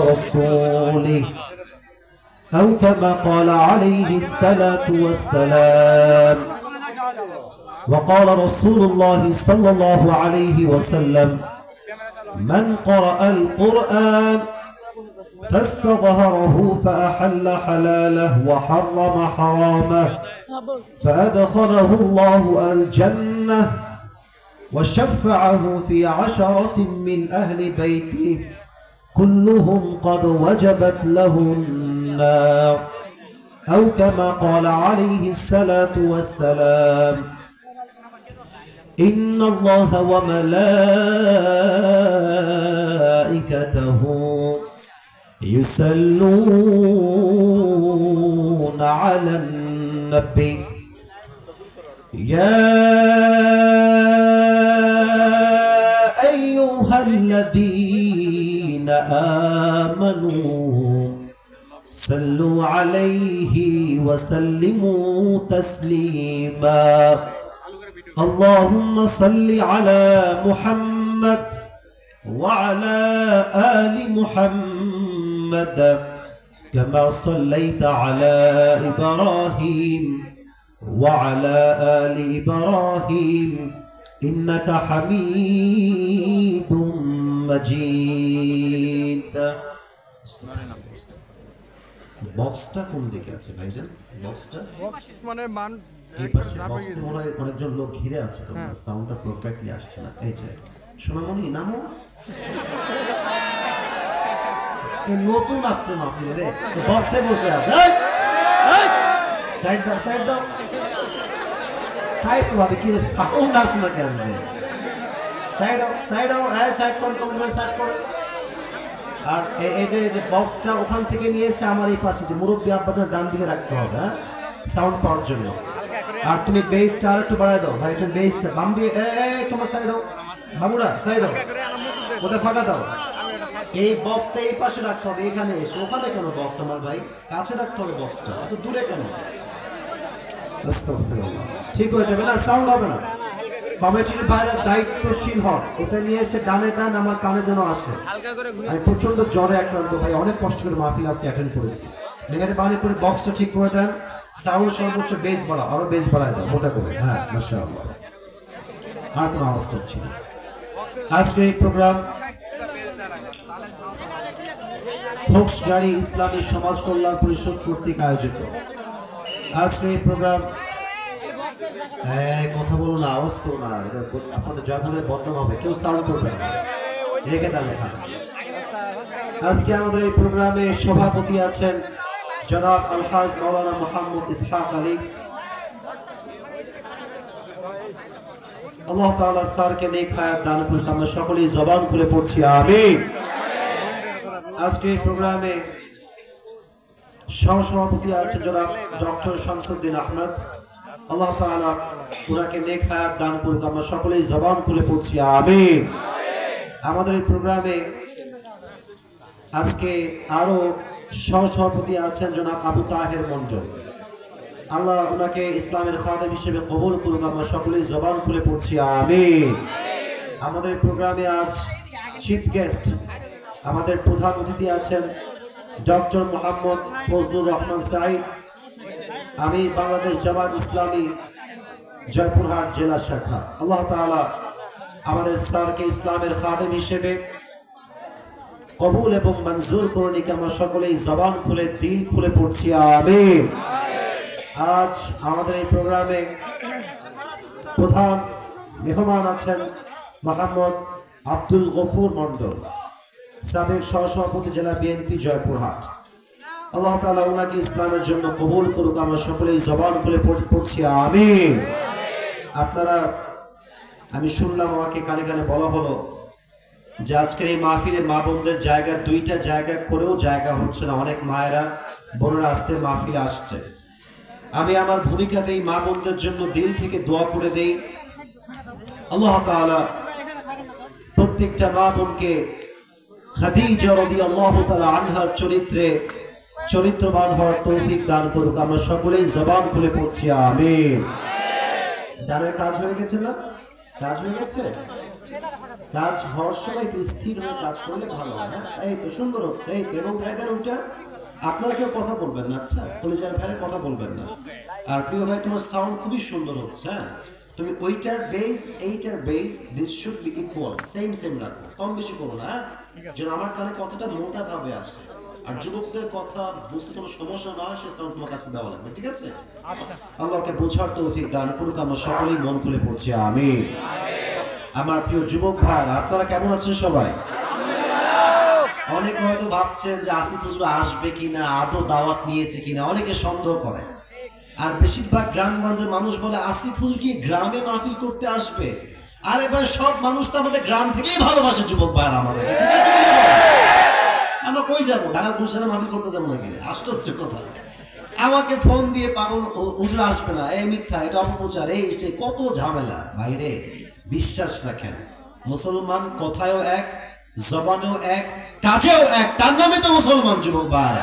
رسوله أو كما قال عليه الصلاة والسلام. وقال رسول الله صلى الله عليه وسلم: من قرأ القرآن فاستظهره فأحل حلاله وحرم حرامه فأدخله الله الجنة وشفعه في 10 من أهل بيته كلهم قد وجبت له النار أو كما قال عليه الصلاة والسلام. إن الله وملائكته يصلون على النبي يا أيها الذين آمنوا صلوا عليه وسلموا تسليما. اللهم صل على محمد وعلى آل محمد كما صليت على إبراهيم وعلى آل إبراهيم إنك حميد مجيد. বক্সটা কোন দিকে আছে ভাইজান? বক্সটা বক্স মানে মান এই পাশে বক্স মনে হয় অনেকজন লোক ঘিরে আছে, তো সাউন্ডটা পারফেক্টলি আসছে না। এই যে সোনামণি নামো, এই নতুন আসছে মাহফিলে রে, বক্সে বসে আছে। সাইড দাও, সাইড দাও। তাই তো ভাবি কি সাউন্ড আসে না কেন? সাইড দাও, সাইড দাও, হ্যাঁ সাইড করো, তোমার সাইড করো। আর এই যে বক্সটা ওখান থেকে নিয়ে এসে আমার এই পাশে যে মুরব্বী আব্বাজার ডান দিকে রাখতে হবে, হ্যাঁ সাউন্ড পাওয়ার জন্য। আর তুমি বেসটা আর একটু বাড়ায় দাও ভাই, তুমি বেসটা বাম দিয়ে তোমার সাইড দাও, বাবুরা সাইড দাও, ওটা ফাঁকা দাও। এই বক্সটা এই পাশে রাখতে হবে, এখানে এসে। ওখানে কেন বক্স আমার ভাই? কাছে রাখতে হবে বক্সটা, এত দূরে কেন? ঠিক হয়ে যাবে না, সাউন্ড হবে না। কমিটির বাইরে দায়িত্বশীল হন, ওটা নিয়ে এসে ডানে ডান আমার কানে যেন আসে। আমি প্রচন্ড জ্বরে আক্রান্ত ভাই, অনেক কষ্ট করে মাহফিল আজকে অ্যাটেন্ড করেছি। মেহেরবানি করে বক্সটা ঠিক করে দেন, সাউন্ড সর্বোচ্চ বেস বাড়াও, আরো বেস বাড়ায় দাও মোটা করে। হ্যাঁ মাশাআল্লাহ, আর কোনো আওয়াজটা ছিল। আজকে এই প্রোগ্রাম খোকসগাড়ি ইসলামী সমাজ কল্যাণ পরিষদ কর্তৃক আয়োজিত। আজকে এই প্রোগ্রাম কথা বলো না, আওয়াজ করো না, আপনাদের জয়পুরের বদনাম হবে, কেউ সাউন্ড করবে না, রেখে দেন এখানে। আজকে আমাদের এই প্রোগ্রামে সভাপতি আছেন জনাব আলহাজ মাওলানা মোহাম্মদ ইসহাক আলী। আল্লাহ তাআলা স্যারকে নেক হায়াত দান করুন, আমরা সকলেই জবান খুলে পড়ছি আমিন। আজকে এই প্রোগ্রামে সহসভাপতি আছেন জনাব ডক্টর শামসুদ্দিন আহমদ। আল্লাহ তাআলা ওনাকে নেক হায়াত দান করুন, আমরা সকলেই জবান খুলে পড়ছি আমিন। আমাদের এই প্রোগ্রামে আজকে আরো সহসভাপতি আছেন জনাব আবু তাহের মন্ডল। আল্লাহ ওনাকে ইসলামের খাদেম হিসেবে কবুল করুন, আমরা সকলেই জবান খুলে পড়ছি আমিন। আমাদের এই প্রোগ্রামে আজ চিফ গেস্ট, আমাদের প্রধান অতিথি আছেন ডক্টর মোহাম্মদ ফজলুর রহমান সাঈদ, আমি বাংলাদেশ জামাত ইসলামী জয়পুরহাট জেলা শাখা। আল্লাহ তাআলা আমাদের স্যারকে ইসলামের খাদেম হিসেবে কবুল এবং মঞ্জুর করুন, আমরা সকলেই জবান খুলে দিল খুলে পড়ছি আমিন। আজ আমাদের এই প্রোগ্রামে প্রধান মেহমান আছেন মোহাম্মদ আব্দুল গফুর মন্ডল, সাবেক সহসভাপতি জেলা বিএনপি জয়পুরহাট। আল্লাহ তাআলা ওনাকে ইসলামের জন্য কবুল করুক, আমরা সকলেই জবান খুলে পড়ছি আমিন। আপনারা, আমি শুনলাম, আমাকে কানে কানে বলা হলো যে আজকের এই মাহফিলে মা বোনদের জায়গা, 2টা জায়গা করেও জায়গা হচ্ছে না। অনেক মায়েরা বোনেরা আজকে মাহফিলে আসছে। আমি আমার ভূমিকাতেই মা বোনদের জন্য দিল থেকে দোয়া করে দেই, আল্লাহ তাআলা প্রত্যেকটা মা বোনকে খাদিজা রাদিয়াল্লাহু তাআলা আনহার চরিত্রে চরিত্রবান হওয়ার তৌফিক দান করুক, আমরা সকলেই জবান খুলে পড়ছি আমিন। দানের কাজ হয়ে গেছে না? কাজ হয়ে গেছে? কাজ হওয়ার সময় একটু স্থির হয়ে কাজ করলে ভালো হয়। হ্যাঁ, এই তো সুন্দর হচ্ছে, এই তো। এবং ভাইদের ওইটা আপনারা কেউ কথা বলবেন না, আচ্ছা কলেজের ভাইরা কথা বলবেন না। আর প্রিয় ভাই, তোমার সাউন্ড খুবই সুন্দর হচ্ছে। হ্যাঁ, তুমি ওইটার বেস এইটার base this should be equal, same same রাখো, কম বেশি করো না, যেন আমার কানে কথাটা মোটা ভাবে আসে। আর যুবকদের কথা বুঝতে কোনো সমস্যা না হয়, সে সাউন্ড তোমার কাছে দেওয়া লাগবে, ঠিক আছে? আল্লাহকে বোঝার তৌফিক দান করুক। আমরা সকলেই মন খুলে পড়ছি আমিন। আমার প্রিয় যুবক ভাইরা, আপনারা কেমন আছেন সবাই? অনেকে হয়তো ভাবছেন যে আসিফ হুজুর আসবে কিনা, আদৌ দাওয়াত নিয়েছে কিনা, অনেকে সন্দেহ করে। আর বেশিরভাগ গ্রামগঞ্জের মানুষ বলে আসিফ হুজুর কি গ্রামে মাহফিল করতে আসবে? আর এবার সব মানুষ তো আমাদের গ্রাম থেকেই ভালোবাসে যুবক ভাইরা আমাদের, ঠিক আছে? আমরা কই যাবো? ঢাকা গুলশানে মাহফিল করতে যাবো নাকি? আশ্চর্য কথা। আমাকে ফোন দিয়ে পাগল হুজুর আসবে না, এই মিথ্যা, এটা অপপ্রচার, এই সে কত ঝামেলা। ভাইরে বিশ্বাস রাখেন, মুসলমান কথায়ও এক, জবানেও এক, কাজেও এক, তার নামে তো মুসলমান। যুবক ভাই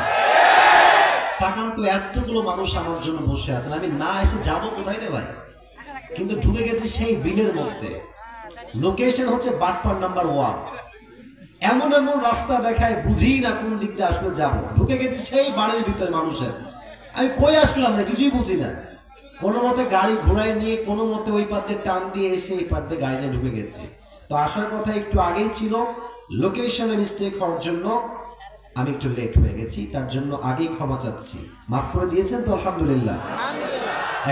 তাকান তো, এতগুলো মানুষ আমার জন্য বসে আছেন, আমি না এসে যাবো কোথায় রে ভাই? কিন্তু ঢুকে গেছে সেই বিলের মধ্যে। লোকেশন হচ্ছে বাটপার নাম্বার 1। এমন এমন রাস্তা দেখায়, বুঝি না কোন দিকটা আসলে যাবো। ঢুকে গেছে সেই বাড়ির ভিতরে মানুষের। আমি কই আসলাম না, কিছুই বুঝি না। কোনো মতে গাড়ি ঘোড়ায় নিয়ে কোনো মতে ওই পাত্রে টান দিয়ে এসে এই পাত্রে গাড়ি নিয়ে ঢুকে গেছে। তো আসার কথা একটু আগেই ছিল, লোকেশনে মিস্টেক হওয়ার জন্য আমি একটু লেট হয়ে গেছি, তার জন্য আগেই ক্ষমা চাচ্ছি। মাফ করে দিয়েছেন তো? আলহামদুলিল্লাহ।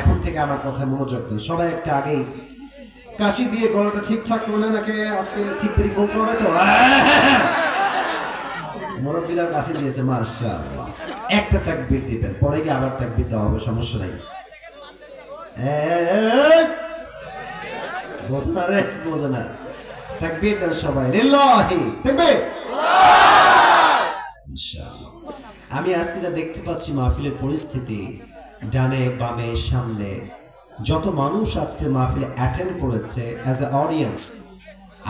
এখন থেকে আমার কথায় মনোযোগ দিন সবাই। একটা আগেই কাশি দিয়ে গলাটা ঠিকঠাক করলে নাকি আজকে ঠিক করে বলতে হবে তো? মুরব্বিরা কাশি দিয়েছে, মাশাআল্লাহ। একটা তাকবীর দিবেন, পরে গিয়ে আবার তাকবীর দেওয়া হবে, সমস্যা নাই। বোঝে না রে, বোঝে না। তাকবীর দেন সবাই, লিল্লাহি তাকবীর। ইনশাআল্লাহ। আমি আজকে যা দেখতে পাচ্ছি মাহফিলের পরিস্থিতি, ডানে বামে সামনে যত মানুষ আজকে মাহফিলে অ্যাটেন্ড করেছে অ্যাজ এ অডিয়েন্স,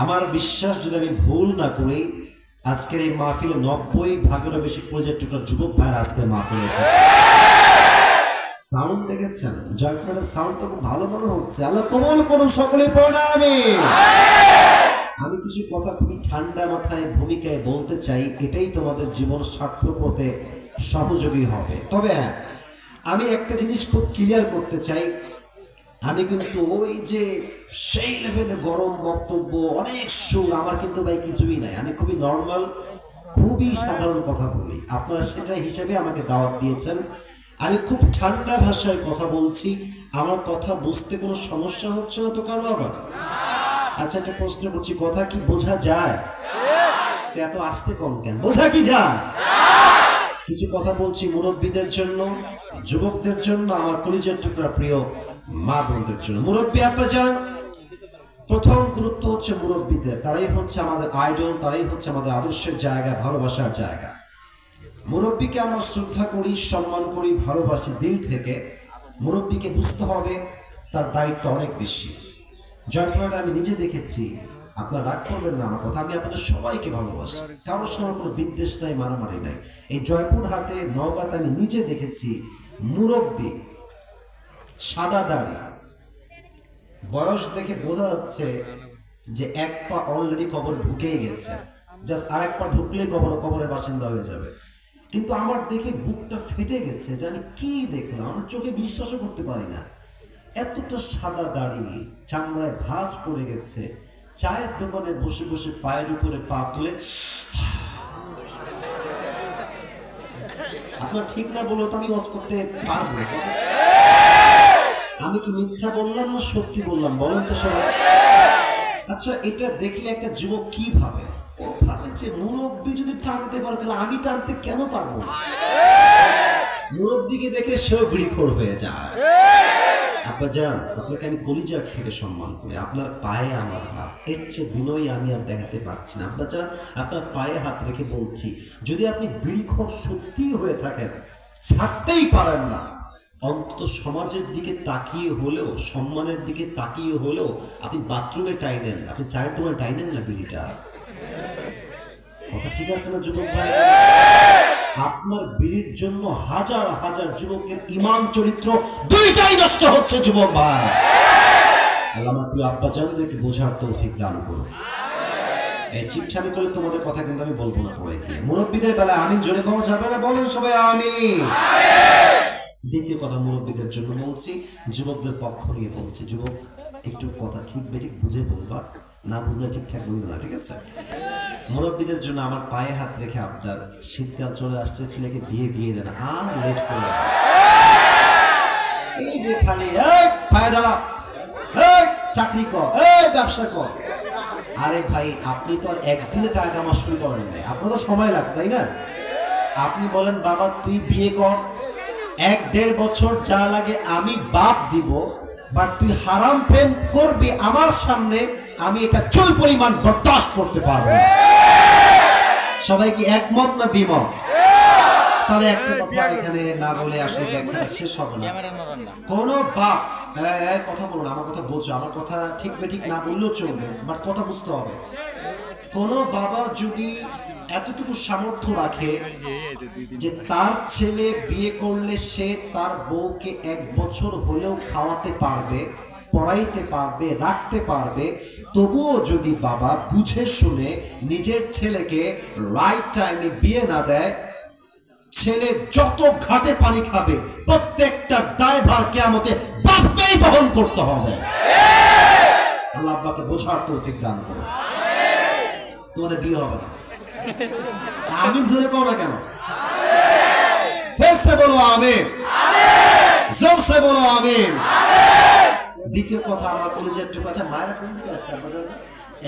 আমার বিশ্বাস যদি আমি ভুল না করি, আজকের এই মাহফিলে 90 ভাগেরও বেশি কলেজের টুকরা যুবক ভাইরা আজকে মাহফিলে এসেছে। সাউন্ড দেখেছেন? জয়পুরের সাউন্ড তো খুব ভালো মনে হচ্ছে। আল্লাহ কবুল করুন, সকলে পড়ুন আমিন। আমি কিছু কথা খুবই ঠান্ডা মাথায় ভূমিকায় বলতে চাই, এটাই তোমাদের জীবন সার্থক হতে সহযোগী হবে। তবে আমি একটা জিনিস খুব ক্লিয়ার করতে চাই, আমি কিন্তু ওই যে সেই লেভেলে গরম বক্তব্য, অনেক সুর, আমার কিন্তু ভাই কিছুই নাই। আমি খুবই নর্মাল, খুবই সাধারণ কথা বলি। আপনারা সেটা হিসেবে আমাকে দাওয়াত দিয়েছেন। আমি খুব ঠান্ডা ভাষায় কথা বলছি। আমার কথা বুঝতে কোনো সমস্যা হচ্ছে না তো কারো? আবার আচ্ছা, একটা প্রশ্ন করছি, কথা কি বোঝা যায়? এত আস্তে কম কেন? বোঝা কি যায়? কিছু কথা বলছি মুরব্বীদের জন্য, যুবকদের জন্য, আমার কলিজার টুকরা প্রিয় মা বোনদের জন্য। মুরব্বী আব্বাজান, প্রথম গুরুত্ব হচ্ছে মুরব্বীদের। তারাই হচ্ছে আমাদের আইডল, তারাই হচ্ছে আমাদের আদর্শের জায়গা, ভালোবাসার জায়গা। মুরব্বীকে আমরা শ্রদ্ধা করি, সম্মান করি, ভালোবাসি দিল থেকে। মুরব্বীকে বুঝতে হবে তার দায়িত্ব অনেক বেশি। জয়পুরে আমি নিজে দেখেছি, আপনারা রাগ করবেন না আমার কথা, আমি আপনাদের সবাইকে ভালোবাসি, কারোর সঙ্গে কোনো বিদ্বেষ নাই, মারামারি নাই। এই জয়পুর হাটে, নওগাঁতে আমি নিজে দেখেছি মুরব্বী, সাদা দাড়ি, বয়স দেখে বোঝা যাচ্ছে যে এক পা অলরেডি কবর ঢুকেই গেছে, জাস্ট আর এক পা ঢুকলেই কবরের বাসিন্দা হয়ে যাবে। কিন্তু আমার দেখে বুকটা ফেটে গেছে যে আমি কি দেখলাম, আমার চোখে বিশ্বাসও করতে পারি না। এতটা সাদা দাড়ি, চামড়ায় ভাঁজ পড়ে গেছে, চায়ের দোকানে বসে বসে পায়ের উপরে পা তুলে, আপনার ঠিক না বললো তো আমি ওয়াজ করতে পারবো? আমি কি মিথ্যা বললাম না সত্যি বললাম বলেন তো সবাই? আচ্ছা, এটা দেখলে একটা যুবক কি ভাবে? ও ভাবে যে মুরব্বী যদি টানতে পারে তাহলে আমি টানতে কেন পারবো না? মুরব্বীকে দেখে সেও বিড়িখোর হয়ে যায়। আব্বাজান, আপনাকে আমি কলিজার থেকে সম্মান করি, আপনার পায়ে আমার হাত, এর চেয়ে বিনয়ী আমি আর দেখাতে পারছি না। আব্বাজান, আপনার পায়ে হাত রেখে বলছি, যদি আপনি বিড়িখোর সত্যিই হয়ে থাকেন, ছাড়তেই পারেন না, অন্তত সমাজের দিকে তাকিয়ে হলেও, সম্মানের দিকে তাকিয়ে হলেও আপনি বাথরুমে টাইনেন, আপনি চায়ের দোকানে টাইনেন না বিড়িটা। কথা ঠিক আছে না যুবক ভাই? আপনার বিড়ির জন্য হাজার হাজার যুবকের ঈমান চরিত্র দুইটাই নষ্ট হচ্ছে যুবক ভাই। আল্লাহ আমার প্রিয় আব্বাজানদেরকে বোঝার তৌফিক দান করুন। এই চিপছামি করে তোমাদের কথা কিন্তু আমি বলবো না পরে গিয়ে। মুরব্বীদের বেলা আমিন জোরে কওয়া যাবে না, বলেন সবাই আমিন। দ্বিতীয় কথা মুরব্বীদের জন্য বলছি, যুবকদের পক্ষ নিয়ে বলছি। যুবক একটু কথা ঠিক বেঠিক বুঝে বলবা, না বুঝলে ঠিকঠাক বলবে না, ঠিক আছে? মুরব্বীদের জন্য আমার পায়ে হাত রেখে আপনার, শীতকাল চলে আসছে, ছেলেকে বিয়ে দিয়ে দেন, আর লেট করে না। এই যে খালি এই পায়ে দাঁড়া, এই চাকরি কর, এই ব্যবসা কর। আরে ভাই আপনি তো আর একদিনে টাকা কামা শুরু করেন নাই, আপনার তো সময় লাগছে, তাই না? আপনি বলেন বাবা তুই বিয়ে কর, 1-1.5 বছর যা লাগে আমি বাপ দিব, বাট তুই হারাম প্রেম করবি আমার সামনে, আমি এটা চুল পরিমাণ বরদাস্ত করতে পারবো। সবাই কি একমত না দ্বিমত? তবে একটা কথা এখানে না বলে আসলে ব্যাখ্যাটা শেষ হবে না। কোন বাপ, কথা বলুন, আমার কথা বলছো, আমার কথা ঠিক বেঠিক না বললেও চলবে, বাট কথা বুঝতে হবে। কোন বাবা যদি এতটুকু সামর্থ্য রাখে যে তার ছেলে বিয়ে করলে সে তার বউকে 1 বছর হলেও খাওয়াতে পারবে, পড়াইতে পারবে, রাখতে পারবে, তবুও যদি বাবা বুঝে শুনে নিজের ছেলেকে রাইট টাইমে বিয়ে না দেয়, ছেলে যত ঘাটে পানি খাবে প্রত্যেকটা দায়ভার কিয়ামতে বাপকেই বহন করতে হবে। আল্লাহ আব্বাকে বোঝার তৌফিক দান করুন। তোমাদের বিয়ে হবে না। আমিন জোরে বলো না কেন? ফেরসে বলো আমিন, জোরসে বলো আমিন। দ্বিতীয় কথা আমার কলেজের একটু কাছে, মায়েরা কোন দিকে আসছে?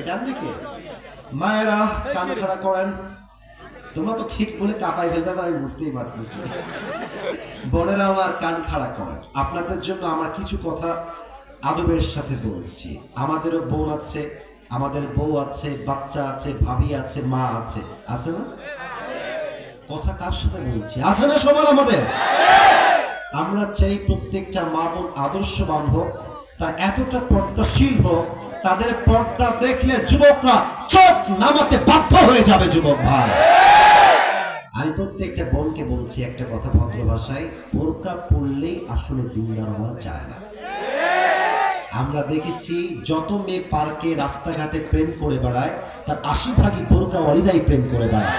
ডান দিকে। মায়েরা কান খাড়া করেন। তোমরা তো ঠিক বলে কাঁপাই ফেলবে, আমি বুঝতেই পারতেছি। বোনেরা আমার কান খাড়া করেন। আপনাদের জন্য আমার কিছু কথা আদবের সাথে বলছি। আমাদেরও বোন আছে, আমাদের বউ আছে, বাচ্চা আছে, ভাবি আছে, মা আছে, আছে না? কথা কার সাথে বলছি? আছে না সবার আমাদের? আমরা চাই প্রত্যেকটা মা বোন আদর্শবান হোক, তারা এতটা পর্দাশীল হোক, তাদের পর্দা দেখলে যুবকরা চোখ নামাতে বাধ্য হয়ে যাবে। যুবক ভাই, আমি প্রত্যেকটা বোনকে বলছি একটা কথা ভদ্র ভাষায়, বোরকা পরলেই আসলে দিনদার হওয়া যায় না। আমরা দেখেছি যত মেয়ে পার্কে রাস্তাঘাটে প্রেম করে বেড়ায়, তার 80% বোরকাওয়ালিরাই প্রেম করে বেড়ায়।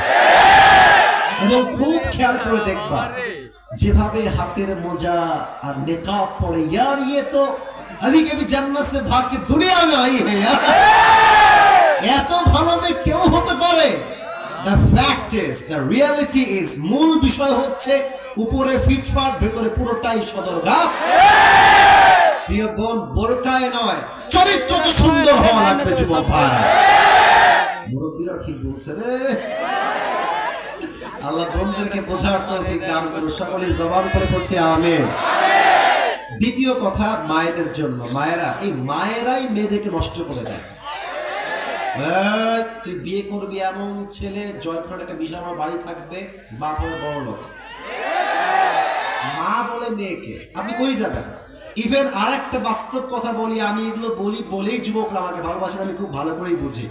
এবং খুব খেয়াল করে দেখবা, যেভাবে হাতের মোজা আর নেকাব পরে, यार ये तो अभी कभी जन्नत से भाग के दुनिया में आई है यार। এত ভালো মেয়ে কেউ হতে পারে? The fact is, the reality is, মূল বিষয় হচ্ছে উপরে ফিটফাট, ভেতরে পুরোটাই সদরঘাট। প্রিয় বোন, বোরকায় নয়, চরিত্রটা সুন্দর হওয়া লাগবে যুবক ভাই। মুরব্বীরা ঠিক বলছে রে। আল্লাহ বোনদেরকে বোঝার তৌফিক দান করুন। সকলের জবান করে পড়ছি আমিন। দ্বিতীয় কথা মায়েদের জন্য। মায়েরা, এই মায়েরাই মেয়েদেরকে নষ্ট করে দেয়। তুই বিয়ে করবি এমন ছেলে, জয়পুরহাট একটা বিশাল বাড়ি থাকবে, বাপ হয়ে বড় লোক। মা বলে মেয়েকে, আপনি কই যাবেন? ইভেন আর একটা বাস্তব কথা বলি, আমি এগুলো বলি বলেই যুবকরা আমাকে ভালোবাসেন, আমি খুব ভালো করেই বুঝি।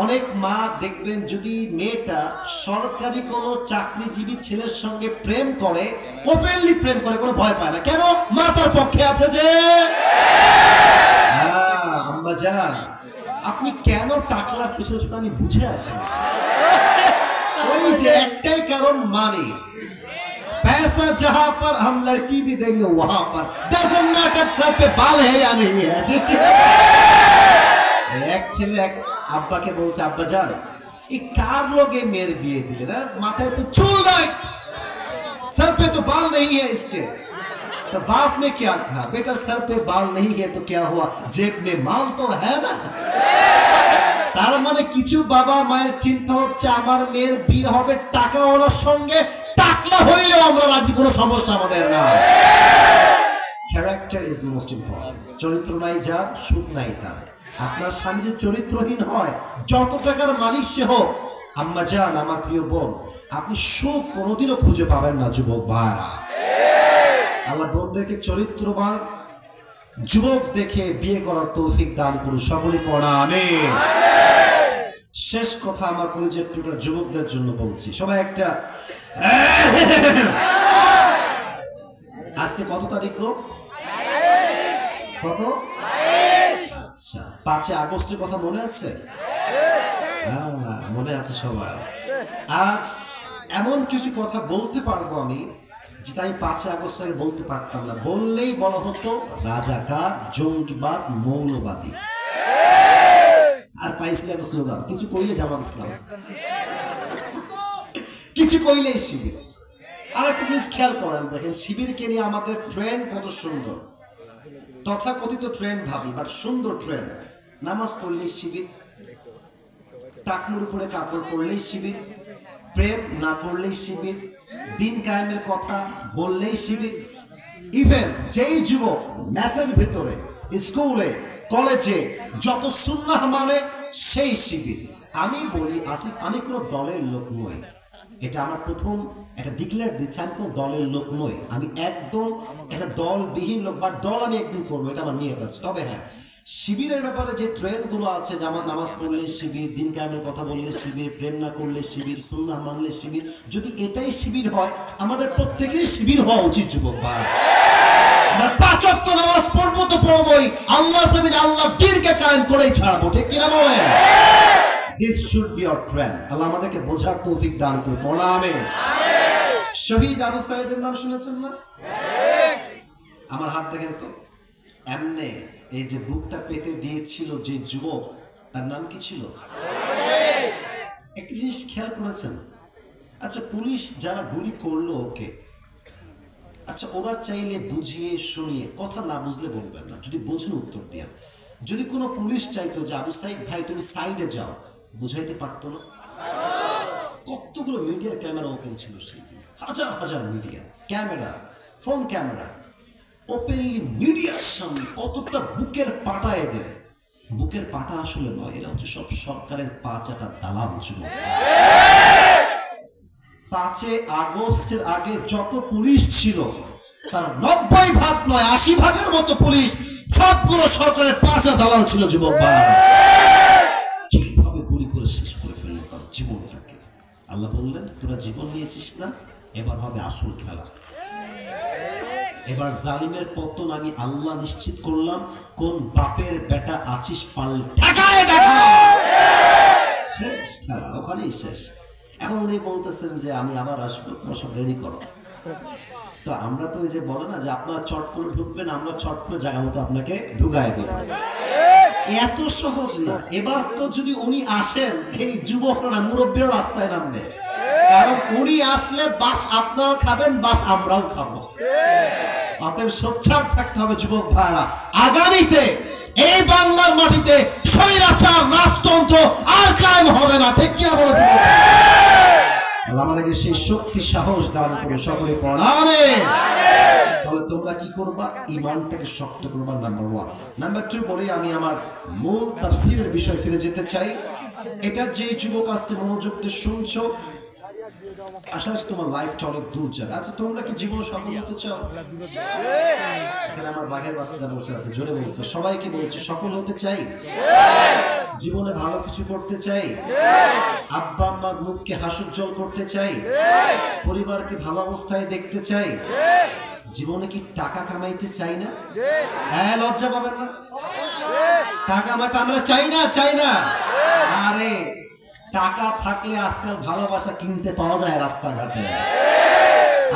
অনেক মা দেখবেন যদি মেয়েটা সরকারি কোনো চাকরিজীবী ছেলের সঙ্গে প্রেম করে, ওপেনলি প্রেম করে, কোনো ভয় পায় না। কেন? মা তার পক্ষে আছে যে। আম্মা জান, আপনি কেন টাকলার পিছনে ছোট আমি বুঝে আসি। ওই যে একটাই কারণ, মানে पैसा जहां पर हम लड़की भी देंगे वहां पर, डजंट मैटर सर पे बाल है या नहीं है। ठीक है? এক ছেলে এক আব্বাকে বলছে, আব্বা জান এই কার লোকে মেয়ের বিয়ে দিলেন? মাথায় তো চুল নাই, सर पे तो बाल नहीं है इसके। तो बाप ने क्या कहा, बेटा सर पे बाल नहीं है तो क्या हुआ, जेब में माल तो है ना। তার মানে কিছু বাবা মায়ের চিন্তা হচ্ছে আমার মেয়ের বিয়ে হবে টাকাওয়ালার সঙ্গে, টাকলা হইলেও আমরা রাজি, কোনো সমস্যা আমাদের না। Character is most important. চরিত্র নাই যার, সুখ নাই তার। আপনার স্বামী যদি চরিত্রহীন হয়, যত টাকার মালিক সে হোক, আম্মা জান, আমার প্রিয় বোন, আপনি সুখ কোনোদিনও খুঁজে পাবেন না। যুবক ভাইরা, আল্লাহ বোনদেরকে চরিত্রবান যুবক দেখে বিয়ে করার তৌফিক দান করুন। সকলে পড়া আমিন। শেষ কথা আমার কলেজের টুকরা যুবকদের জন্য বলছি, সবাই একটা, আজকে কত তারিখ গো? কত? আচ্ছা, 5 আগস্টের কথা মনে আছে? মনে আছে সবার? আজ এমন কিছু কথা বলতে পারবো আমি যেটা আমি 5 আগস্ট আগে বলতে পারতাম না। বললেই বলা হতো রাজাকার, জঙ্গিবাদ, মৌলবাদী। আর পাইছিল একটা স্লোগান, কিছু কইলে জামাত ইসলাম, কিছু কইলেই শিবির। আর একটা জিনিস খেয়াল করেন, দেখেন শিবিরকে নিয়ে আমাদের ট্রেন্ড কত সুন্দর, তথাকথিত ট্রেন্ড ভাবি, বাট সুন্দর ট্রেন্ড। নামাজ পড়লেই শিবির, টাকনুর উপরে কাপড় পরলেই শিবির, প্রেম না করলেই শিবির, দিন কায়েমের কথা বললেই শিবির। ইভেন যেই যুবক মেসের ভিতরে, স্কুলে, কলেজে যত সুন্নাহ মানে সেই শিবির। আমি বলি আসিফ, আমি কোনো দলের লোক নই, এটা আমার প্রথম একটা ডিক্লেয়ার দিচ্ছি, আমি কোনো দলের লোক নই, আমি একদম একটা দলবিহীন লোক, বা দল আমি একদিন করবো, এটা আমার নিয়ত আছে। তবে হ্যাঁ, শিবিরের ব্যাপারে যে ট্রেন্ডগুলো আছে, যেমন নামাজ পড়লে শিবির, দিন কায়েমের কথা বললে শিবির, প্রেম না করলে শিবির, সুন্নাহ মানলে শিবির, যদি এটাই শিবির হয়, আমাদের প্রত্যেকেরই শিবির হওয়া উচিত যুবক ভাই। আমরা 5 ওয়াক্ত নামাজ পড়বো তো পড়বোই, আল্লাহ সাবিল আল্লাহ দ্বীনকে কায়েম করেই ছাড়বো, ঠিক কিনা বলেন? This should be our trend. আল্লাহ আমাদেরকে বোঝার তৌফিক দান করুন, পড়া আমিন। শহীদ আবু সাঈদের নাম শুনেছেন না? আমার হাত দেখেন তো, এমনে এই যে বুকটা পেতে দিয়েছিল যে যুবক, তার নাম কি ছিল? একটা জিনিস খেয়াল করেছেন? আচ্ছা, পুলিশ যারা গুলি করলো ওকে, আচ্ছা ওরা চাইলে বুঝিয়ে শুনিয়ে, কথা না বুঝলে বলবেন না, যদি বোঝেন উত্তর দিয়া। যদি কোনো পুলিশ চাইতো যে আবু সাঈদ ভাই তুমি সাইডে যাও, বুঝাইতে পারতো না? কতগুলো মিডিয়ার ক্যামেরা ওপেন ছিল সেই দিন, হাজার হাজার media camera, phone camera openly মিডিয়ার সামনে, কতটা বুকের পাটা এদের। বুকের পাটা আসলে নয়, এরা হচ্ছে সব সরকারের পা চাটা দালাল যুবক। 5 আগস্টের আগে যত পুলিশ ছিল তার 90 ভাগ নয় 80 ভাগের মতো পুলিশ সবগুলো সরকারের পাঁচা দালাল ছিল যুবক ভাই। কিভাবে গুলি করে শেষ করে ফেললো তার জীবনটাকে। আল্লাহ বললেন তোরা জীবন নিয়েছিস না, এবার হবে আসল খেলা। এবার জালিমের পতন আমি আল্লাহ নিশ্চিত করলাম। কোন বাপের বেটা আছিস পারলে ঠেকায় দেখা, শেষ খেলা ওখানেই শেষ। এখন উনি বলতেছেন যে আমি আবার আসবো, তোমার সব রেডি করো। তো আমরা তো ওই যে বলে না যে আপনারা চট করে ঢুকবেন, আমরা চট করে জায়গা মতো আপনাকে ঢুকায় দেব, এত সহজ না। এবার তো যদি উনি আসেন, এই যুবকরা মুরব্বীরা রাস্তায় নামবে, কারণ উনি আসলে বাস আপনারাও খাবেন, বাস আমরাও খাবো। অতএব সোচ্চার থাকতে হবে যুবক ভাইরা। আগামীতে এই বাংলার মাটিতে স্বৈরাচার রাজতন্ত্র আর কায়েম হবে না, ঠিক কিনা বলো যুবক? আমাদেরকে সেই শক্তি সাহস দান করে সকলে পড়াবে। তাহলে তোমরা কি করবা? ঈমানটাকে শক্ত করবা, নাম্বার 1। নাম্বার 2 বলে আমি আমার মূল তাফসীরের বিষয় ফিরে যেতে চাই। এটা যে যুবক আজকে মনোযোগ দিয়ে শুনছো, আশা করছি তোমার লাইফটা অনেক দূর যাবে। আচ্ছা, তোমরা কি জীবনে সফল হতে চাও? এখানে আমার বাঘের বাচ্চারা বসে আছে, জোরে বলছে, সবাইকে বলছে সফল হতে চাই, জীবনে ভালো কিছু করতে চাই, আব্বা আম্মার মুখকে হাস্যোজ্জ্বল করতে চাই, পরিবারকে ভালো অবস্থায় দেখতে চাই, জীবনে কি টাকা কামাইতে চাই না? হ্যাঁ, লজ্জা পাবেন না? টাকা কামাইতে আমরা চাই না, চাই না। আরে টাকা থাকলে আজকাল ভালোবাসা কিনতে পাওয়া যায় রাস্তাঘাটে,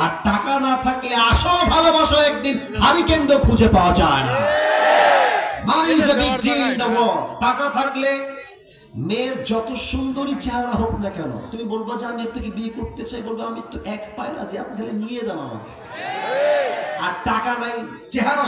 আর টাকা না থাকলে আসল ভালোবাসা একদিন হারিকেন্দ্র খুঁজে পাওয়া যায় না। Money is a big deal in the world. টাকা থাকলে মেয়ের যত সুন্দরী চেহারা হোক না কেন, তুমি বলবা যে আমি আপনাকে বিয়ে করতে চাই, বলবো আমি তো এক পায়ে রাজি, আপনি তাহলে নিয়ে যান আমাকে। আর টাকা নাই, চেহারা